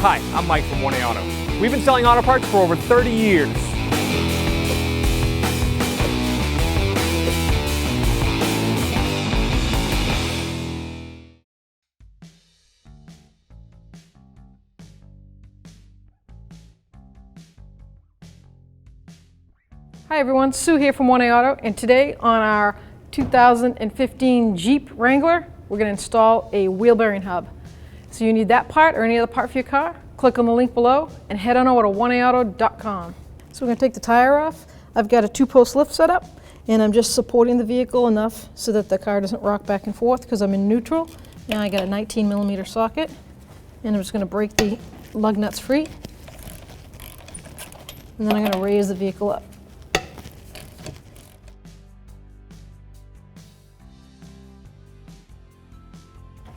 Hi, I'm Mike from 1A Auto. We've been selling auto parts for over 30 years. Hi everyone, Sue here from 1A Auto, and today on our 2015 Jeep Wrangler, we're going to install a wheel bearing hub. So you need that part or any other part for your car, click on the link below and head on over to 1aauto.com. So we're going to take the tire off. I've got a 2-post lift set up and I'm just supporting the vehicle enough so that the car doesn't rock back and forth because I'm in neutral. Now I got a 19mm socket and I'm just going to break the lug nuts free and then I'm going to raise the vehicle up.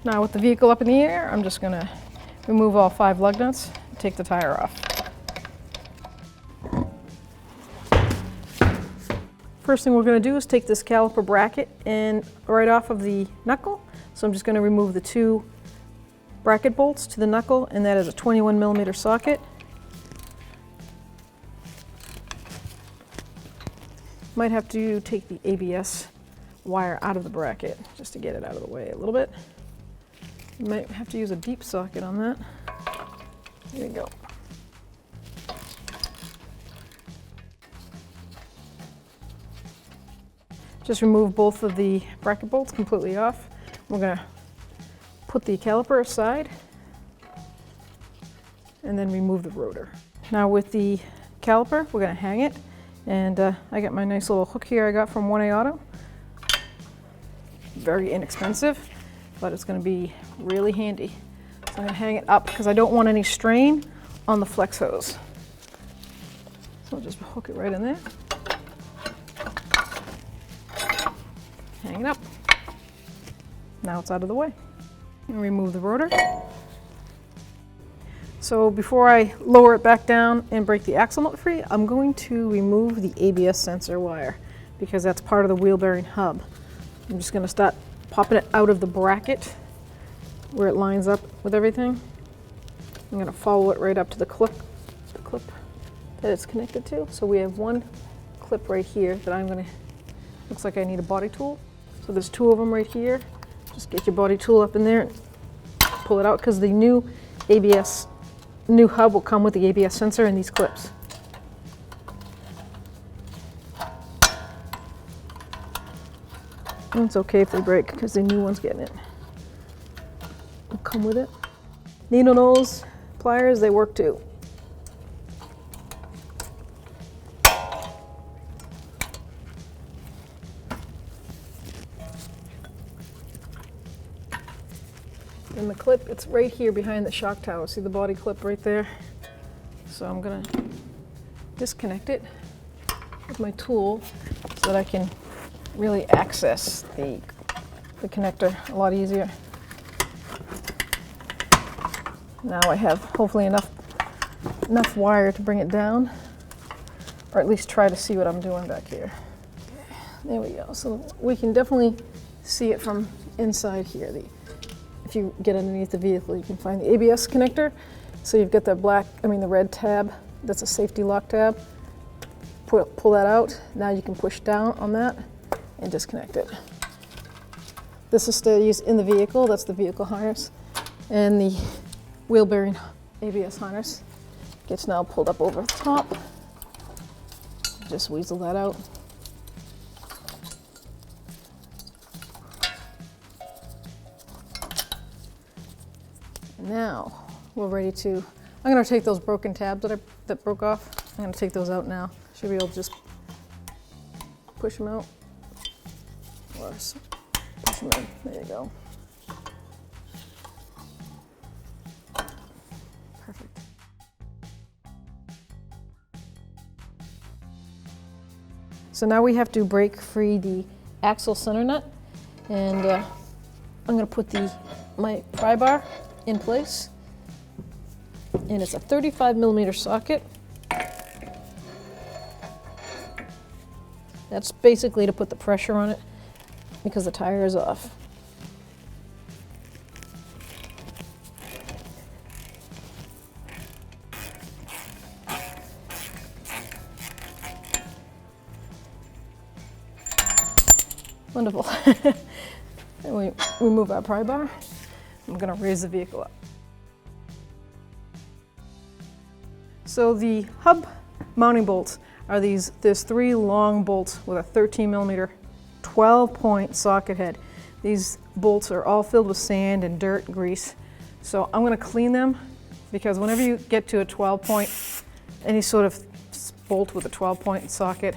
Now with the vehicle up in the air, I'm just going to remove all 5 lug nuts and take the tire off. First thing we're going to do is take this caliper bracket and right off of the knuckle. So I'm just going to remove the 2 bracket bolts to the knuckle, and that is a 21mm socket. Might have to take the ABS wire out of the bracket just to get it out of the way a little bit. You might have to use a deep socket on that. There you go. Just remove both of the bracket bolts completely off. We're going to put the caliper aside and then remove the rotor. Now with the caliper, we're going to hang it. And I got my nice little hook here I got from 1A Auto. Very inexpensive, but it's going to be really handy. So I'm going to hang it up because I don't want any strain on the flex hose. So I'll just hook it right in there. Hang it up. Now it's out of the way. And remove the rotor. So before I lower it back down and break the axle nut free, I'm going to remove the ABS sensor wire because that's part of the wheel bearing hub. I'm just going to start popping it out of the bracket where it lines up with everything. I'm going to follow it right up to the clip that it's connected to. So we have one clip right here that I'm going to, looks like I need a body tool. So there's 2 of them right here. Just get your body tool up in there and pull it out because the new hub will come with the ABS sensor and these clips. And it's okay if they break because the new one's getting it. Will come with it. Needle nose pliers, they work too. And the clip, it's right here behind the shock tower. See the body clip right there? So I'm gonna disconnect it with my tool so that I can really access the connector a lot easier. Now I have hopefully enough wire to bring it down, or at least try to see what I'm doing back here. There we go. So we can definitely see it from inside here. If you get underneath the vehicle, you can find the ABS connector. So you've got the red tab. That's a safety lock tab. Pull that out. Now you can push down on that and disconnect it. This is still used in the vehicle. That's the vehicle harness. And the wheel bearing ABS harness gets now pulled up over the top. Just weasel that out. And now we're ready to, I'm going to take those broken tabs that broke off. I'm going to take those out now. Should be able to just push them out. Or push them in. There you go. Perfect. So now we have to break free the axle center nut, and I'm going to put my pry bar in place, and it's a 35mm socket. That's basically to put the pressure on it because the tire is off. Wonderful. And we remove our pry bar. I'm going to raise the vehicle up. So the hub mounting bolts are these. There's 3 long bolts with a 13mm 12-point socket head. These bolts are all filled with sand and dirt and grease. So I'm going to clean them, because whenever you get to a 12-point, any sort of bolt with a 12-point socket,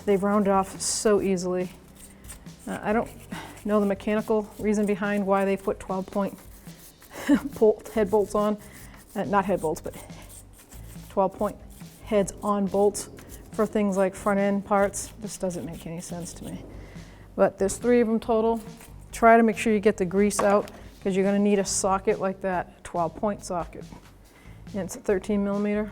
they round off so easily. I don't know the mechanical reason behind why they put 12-point head bolts on. Not head bolts, but 12-point heads on bolts for things like front end parts. This doesn't make any sense to me. But there's 3 of them total. Try to make sure you get the grease out, because you're going to need a socket like that, a 12-point socket. And it's a 13mm.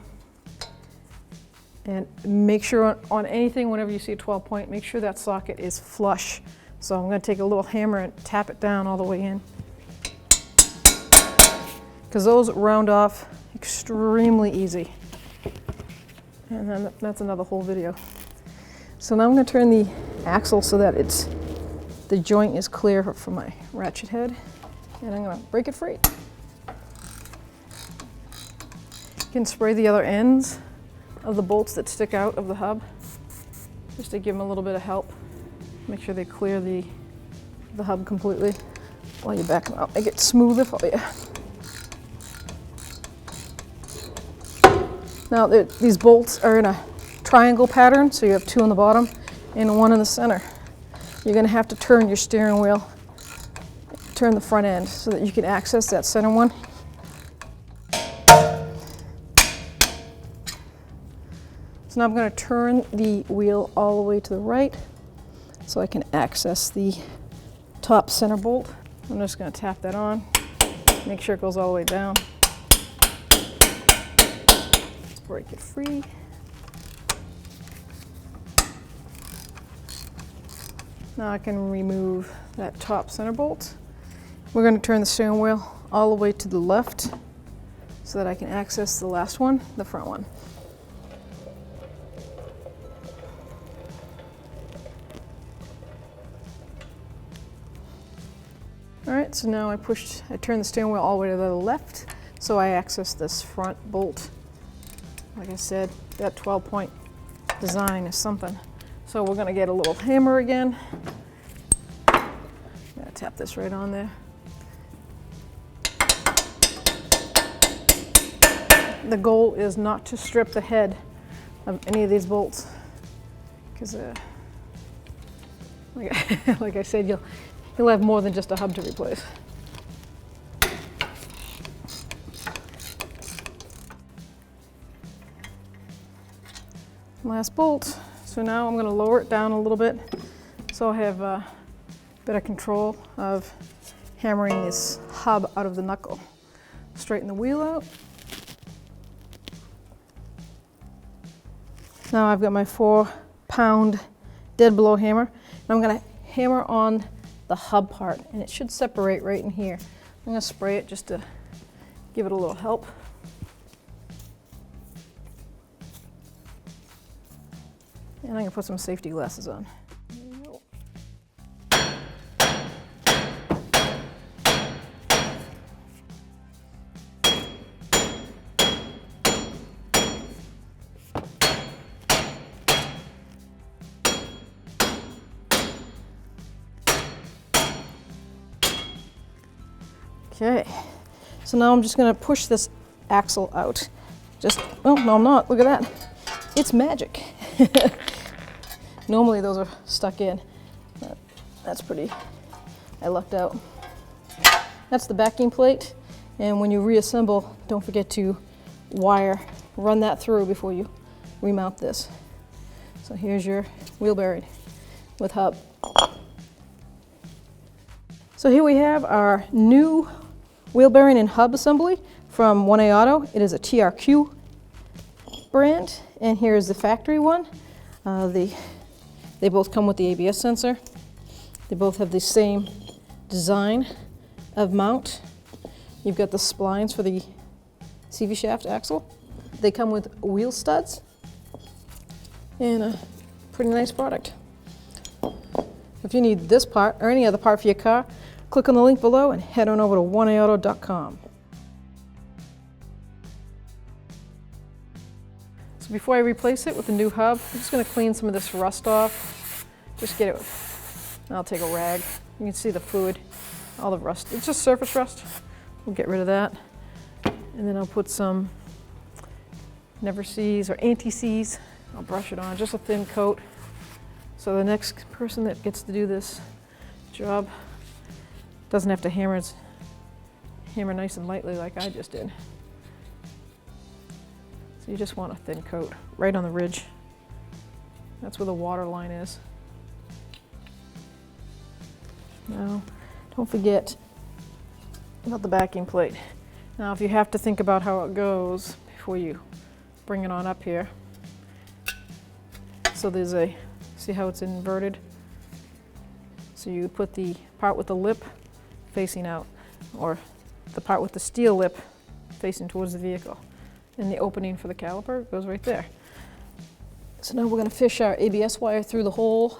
And make sure on anything, whenever you see a 12-point, make sure that socket is flush. So I'm going to take a little hammer and tap it down all the way in, because those round off extremely easy. And then that's another whole video. So now I'm going to turn the axle so that the joint is clear for my ratchet head, and I'm going to break it free. You can spray the other ends of the bolts that stick out of the hub, just to give them a little bit of help. Make sure they clear the hub completely while you back them out. Make it smoother for you. Now these bolts are in a triangle pattern, so you have 2 on the bottom and 1 in the center. You're going to have to turn your steering wheel, turn the front end so that you can access that center one. So now I'm going to turn the wheel all the way to the right so I can access the top center bolt. I'm just going to tap that on, make sure it goes all the way down. Let's break it free. Now I can remove that top center bolt. We're going to turn the steering wheel all the way to the left so that I can access the last one, the front one. All right, so now I turned the steering wheel all the way to the left, so I access this front bolt. Like I said, that 12-point design is something. So we're going to get a little hammer again. I'm going to tap this right on there. The goal is not to strip the head of any of these bolts, because like I said, you'll have more than just a hub to replace. Last bolt. So now I'm going to lower it down a little bit so I have a bit of control of hammering this hub out of the knuckle. Straighten the wheel out. Now I've got my 4-pound dead blow hammer, and I'm going to hammer on the hub part, and it should separate right in here. I'm going to spray it just to give it a little help. And I'm going to put some safety glasses on. Okay, so now I'm just going to push this axle out. Oh, no, I'm not. Look at that. It's magic. Normally those are stuck in. That's pretty, I lucked out. That's the backing plate, and when you reassemble, don't forget to run that through before you remount this. So here's your wheel bearing with hub. So here we have our new wheel bearing and hub assembly from 1A Auto. It is a TRQ brand, and here is the factory one. They both come with the ABS sensor. They both have the same design of mount. You've got the splines for the CV shaft axle. They come with wheel studs and a pretty nice product. If you need this part or any other part for your car, click on the link below and head on over to oneaauto.com. So before I replace it with the new hub, I'm just going to clean some of this rust off. Just get it, I'll take a rag. You can see the fluid, all the rust. It's just surface rust. We'll get rid of that. And then I'll put some Never Sees or Anti-Seize. I'll brush it on, just a thin coat. So the next person that gets to do this job doesn't have to hammer nice and lightly like I just did. So you just want a thin coat right on the ridge. That's where the water line is. Now, don't forget about the backing plate. Now, if you have to think about how it goes before you bring it on up here. So there's see how it's inverted? So you put the part with the lip facing out, or the part with the steel lip facing towards the vehicle. And the opening for the caliper goes right there. So now we're going to fish our ABS wire through the hole.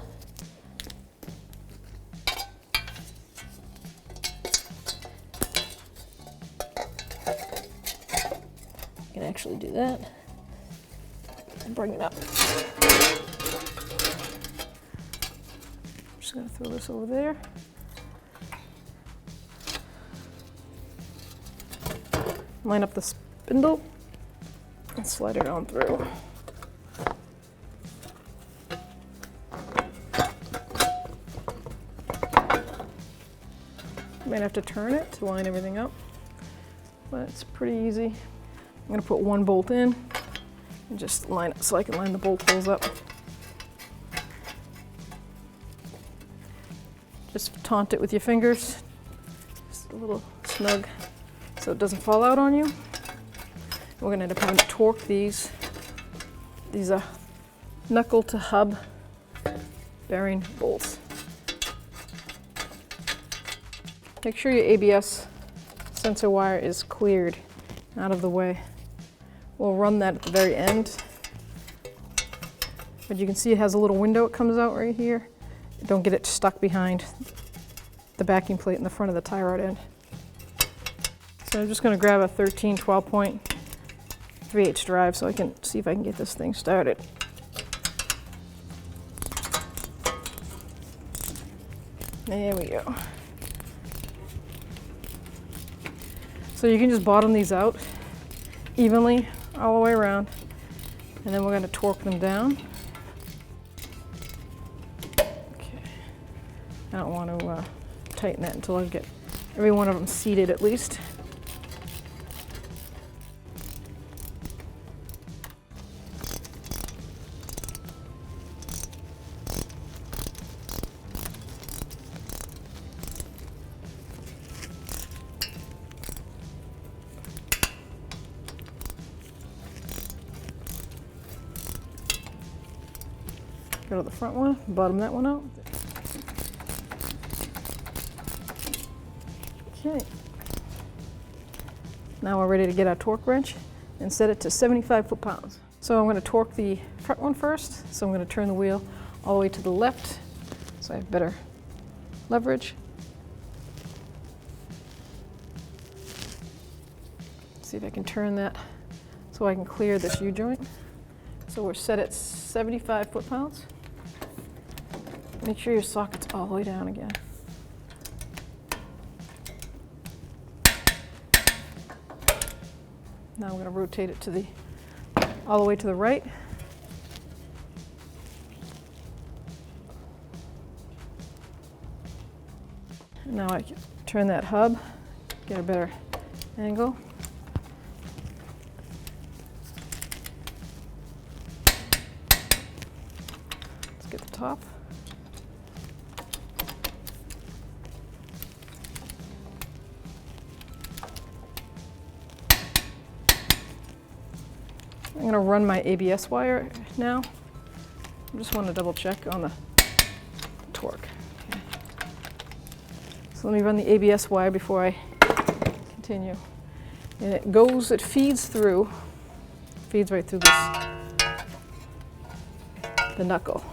You can actually do that and bring it up. I'm just going to throw this over there. Line up the spindle and slide it on through. You might have to turn it to line everything up, but it's pretty easy. I'm going to put one bolt in and just line it so I can line the bolt holes up. Just taunt it with your fingers, just a little snug so it doesn't fall out on you. We're going to end up having to torque these. These are knuckle to hub bearing bolts. Make sure your ABS sensor wire is cleared, out of the way. We'll run that at the very end. But you can see it has a little window it comes out right here. Don't get it stuck behind the backing plate in the front of the tie rod end. So I'm just going to grab a 13 12-point 3/8 drive so I can see if I can get this thing started. There we go. So you can just bottom these out evenly all the way around, and then we're going to torque them down. Okay. I don't want to tighten that until I get every one of them seated at least. Go to the front one, bottom that one out. Okay. Now we're ready to get our torque wrench and set it to 75 foot-pounds. So I'm going to torque the front one first. So I'm going to turn the wheel all the way to the left so I have better leverage. See if I can turn that so I can clear this U-joint. So we're set at 75 foot-pounds. Make sure your socket's all the way down again. Now I'm going to rotate it to all the way to the right. And now I can turn that hub, get a better angle. Let's get the top. I'm going to run my ABS wire now. I just want to double check on the torque. Okay. So let me run the ABS wire before I continue. And it feeds right through the knuckle.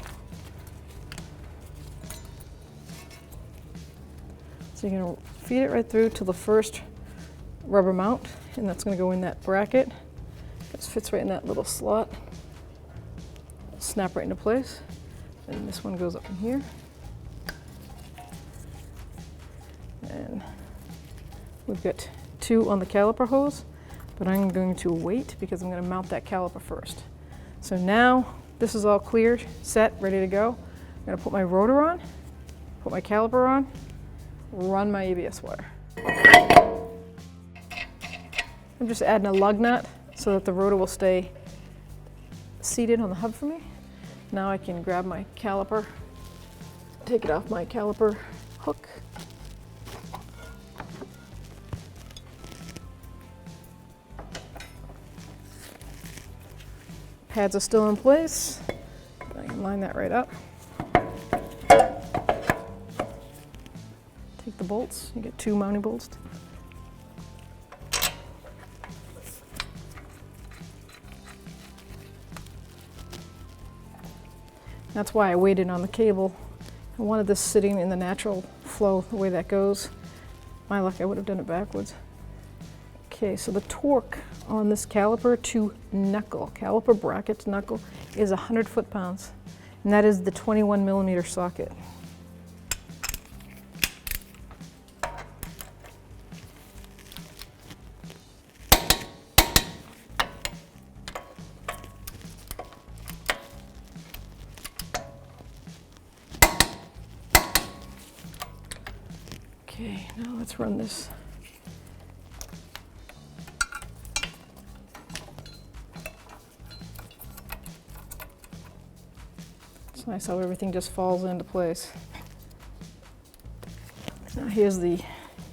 So you're going to feed it right through to the first rubber mount, and that's going to go in that bracket. This fits right in that little slot. Snap right into place. And this one goes up in here. And we've got 2 on the caliper hose, but I'm going to wait because I'm going to mount that caliper first. So now this is all clear, set, ready to go. I'm going to put my rotor on, put my caliper on, run my ABS wire. I'm just adding a lug nut so that the rotor will stay seated on the hub for me. Now I can grab my caliper, take it off my caliper hook. Pads are still in place. I can line that right up. Take the bolts, you get 2 mounting bolts. That's why I waited on the cable. I wanted this sitting in the natural flow, the way that goes. My luck, I would have done it backwards. Okay, so the torque on this caliper to knuckle, caliper bracket to knuckle, is 100 foot-pounds, and that is the 21 millimeter socket. Okay, now let's run this. It's nice how everything just falls into place. Now here's the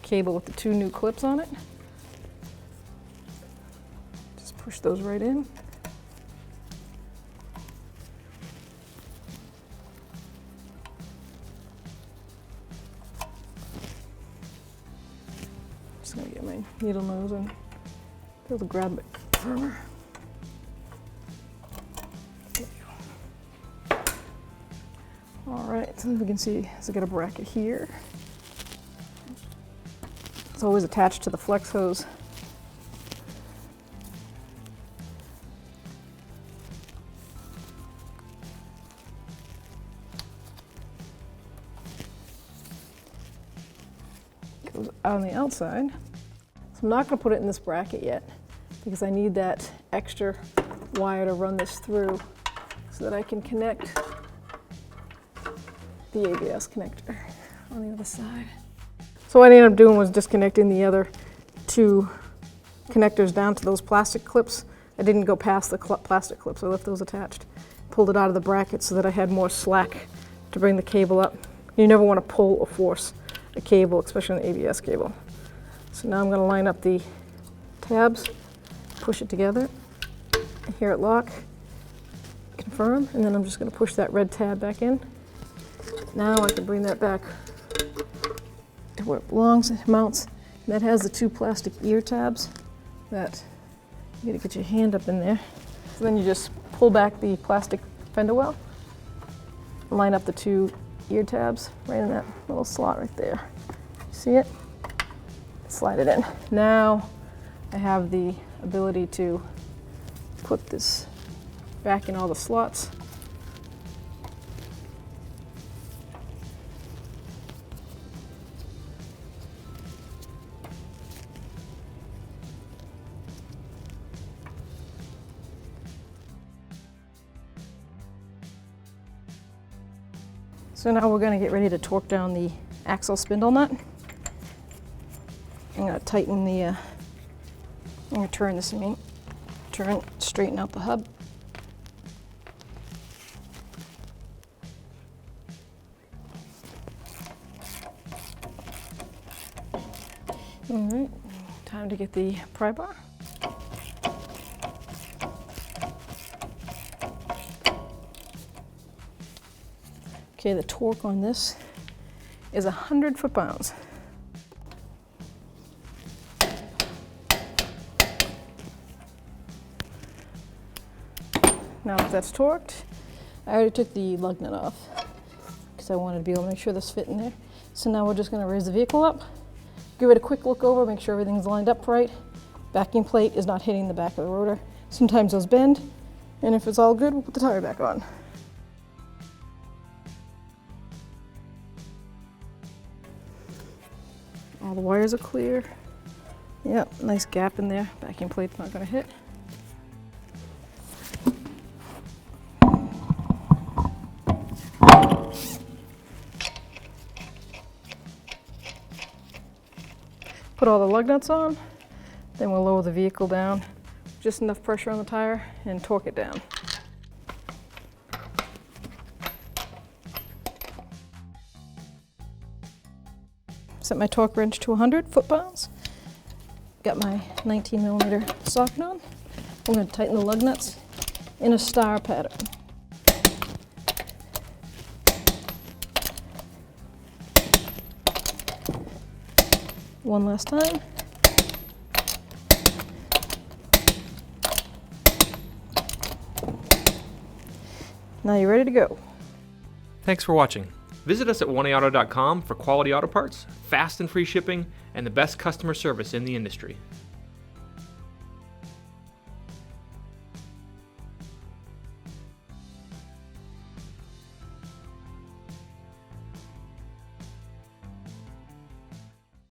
cable with the 2 new clips on it. Just push those right in. Just gonna get my needle nose and be able to grab it firmer. All right, so we can see, so I got a bracket here. It's always attached to the flex hose. Goes on the outside. So I'm not going to put it in this bracket yet because I need that extra wire to run this through so that I can connect the ABS connector on the other side. So what I ended up doing was disconnecting the other 2 connectors down to those plastic clips. I didn't go past the plastic clips, I left those attached. Pulled it out of the bracket so that I had more slack to bring the cable up. You never want to pull or force a cable, especially an ABS cable. So now I'm going to line up the tabs, push it together, hear it lock, confirm, and then I'm just going to push that red tab back in. Now I can bring that back to where it belongs. It mounts. And that has the 2 plastic ear tabs that you gotta get your hand up in there. So then you just pull back the plastic fender well, line up the 2 ear tabs right in that little slot right there. See it? Slide it in. Now I have the ability to put this back in all the slots. So now we're going to get ready to torque down the axle spindle nut. I'm going to tighten the, I'm going to turn this, straighten out the hub. All right, time to get the pry bar. Okay, the torque on this is 100 foot-pounds. Now that that's torqued, I already took the lug nut off because I wanted to be able to make sure this fit in there. So now we're just going to raise the vehicle up, give it a quick look over, make sure everything's lined up right. Backing plate is not hitting the back of the rotor. Sometimes those bend, and if it's all good, we'll put the tire back on. All the wires are clear. Yep, nice gap in there. Backing plate's not going to hit. Put all the lug nuts on, then we'll lower the vehicle down. Just enough pressure on the tire and torque it down. Set my torque wrench to 100 foot-pounds. Got my 19mm socket on. I'm going to tighten the lug nuts in a star pattern. One last time. Now you're ready to go. Thanks for watching. Visit us at oneauto.com for quality auto parts, fast and free shipping, and the best customer service in the industry.